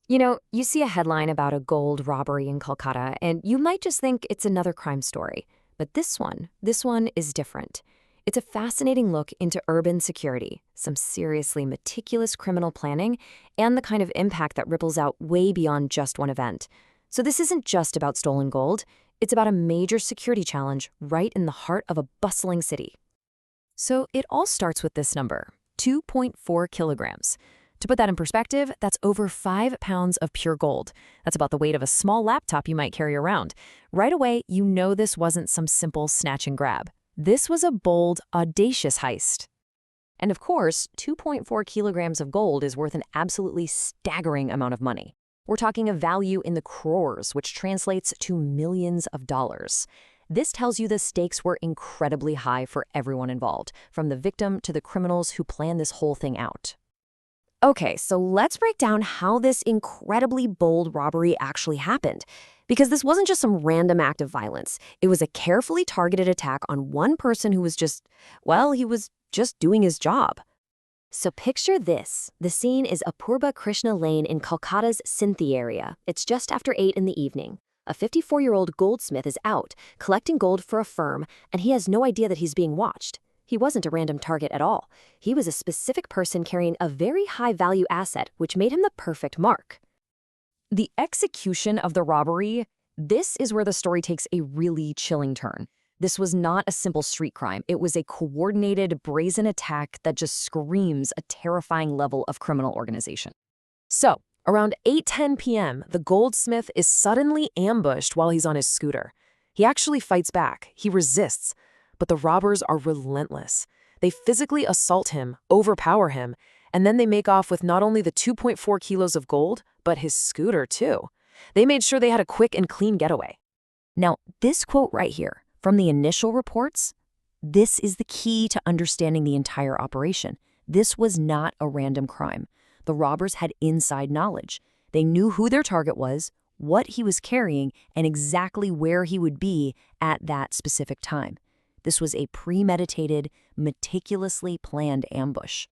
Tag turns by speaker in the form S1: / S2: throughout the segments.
S1: You see a headline about a gold robbery in Kolkata, and you might just think it's another crime story. But this one is different. It's a fascinating look into urban security, some seriously meticulous criminal planning, and the kind of impact that ripples out way beyond just one event. So this isn't just about stolen gold, it's about a major security challenge right in the heart of a bustling city. So it all starts with this number, 2.4 kilograms. To put that in perspective, that's over 5 pounds of pure gold. That's about the weight of a small laptop you might carry around. Right away, you know this wasn't some simple snatch and grab. This was a bold, audacious heist. And of course, 2.4 kilograms of gold is worth an absolutely staggering amount of money. We're talking a value in the crores, which translates to millions of dollars. This tells you the stakes were incredibly high for everyone involved, from the victim to the criminals who planned this whole thing out. Okay, so let's break down how this incredibly bold robbery actually happened. Because this wasn't just some random act of violence. It was a carefully targeted attack on one person who was he was just doing his job. So picture this. The scene is Apurba Krishna Lane in Kolkata's Sinthi area. It's just after 8 in the evening. A 54-year-old goldsmith is out, collecting gold for a firm, and he has no idea that he's being watched. He wasn't a random target at all. He was a specific person carrying a very high-value asset, which made him the perfect mark. The execution of the robbery, this is where the story takes a really chilling turn. This was not a simple street crime. It was a coordinated, brazen attack that just screams a terrifying level of criminal organization. So, around 8:10 p.m., the goldsmith is suddenly ambushed while he's on his scooter. He actually fights back. He resists. But the robbers are relentless. They physically assault him, overpower him, and then they make off with not only the 2.4 kilos of gold, but his scooter too. They made sure they had a quick and clean getaway. Now, this quote right here, from the initial reports, this is the key to understanding the entire operation. This was not a random crime. The robbers had inside knowledge. They knew who their target was, what he was carrying, and exactly where he would be at that specific time. This was a premeditated, meticulously planned ambush.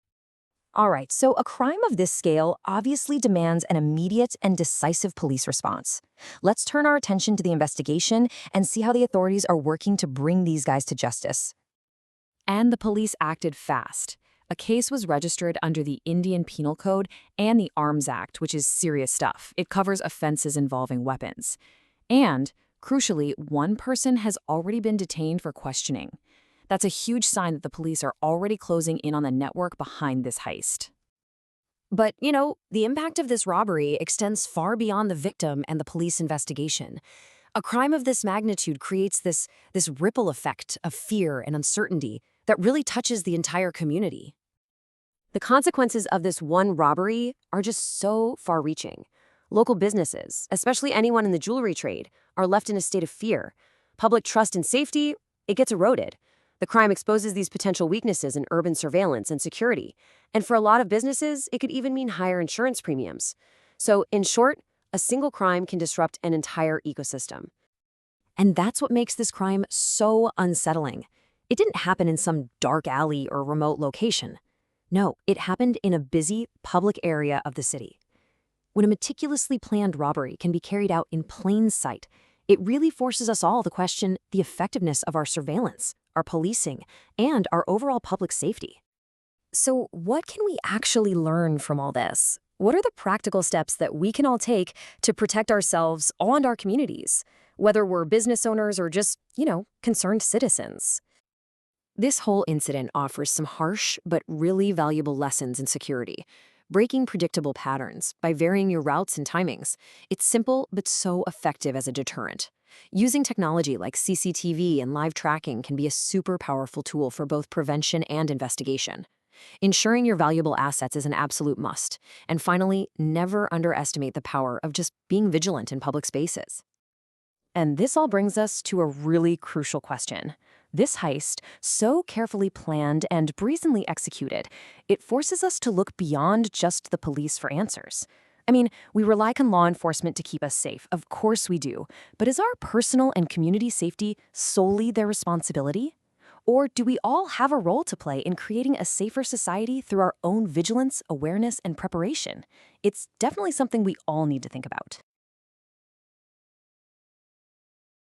S1: All right, so a crime of this scale obviously demands an immediate and decisive police response. Let's turn our attention to the investigation and see how the authorities are working to bring these guys to justice. And the police acted fast. A case was registered under the Indian Penal Code and the Arms Act, which is serious stuff. It covers offenses involving weapons. And crucially, one person has already been detained for questioning. That's a huge sign that the police are already closing in on the network behind this heist. But, the impact of this robbery extends far beyond the victim and the police investigation. A crime of this magnitude creates this ripple effect of fear and uncertainty that really touches the entire community. The consequences of this one robbery are just so far-reaching. Local businesses, especially anyone in the jewelry trade, are left in a state of fear. Public trust and safety, it gets eroded. The crime exposes these potential weaknesses in urban surveillance and security. And for a lot of businesses, it could even mean higher insurance premiums. So, in short, a single crime can disrupt an entire ecosystem. And that's what makes this crime so unsettling. It didn't happen in some dark alley or remote location. No, it happened in a busy, public area of the city. When a meticulously planned robbery can be carried out in plain sight, it really forces us all to question the effectiveness of our surveillance, our policing, and our overall public safety. So what can we actually learn from all this? What are the practical steps that we can all take to protect ourselves and our communities, whether we're business owners or just, concerned citizens? This whole incident offers some harsh but really valuable lessons in security. Breaking predictable patterns by varying your routes and timings. It's simple but so effective as a deterrent. Using technology like CCTV and live tracking can be a super powerful tool for both prevention and investigation. Ensuring your valuable assets is an absolute must. And finally, never underestimate the power of just being vigilant in public spaces. And this all brings us to a really crucial question. This heist, so carefully planned and brazenly executed, it forces us to look beyond just the police for answers. I mean, we rely on law enforcement to keep us safe. Of course we do. But is our personal and community safety solely their responsibility?
S2: Or do we all have a role to play in creating a safer society through our own vigilance, awareness, and preparation? It's definitely something we all need to think about.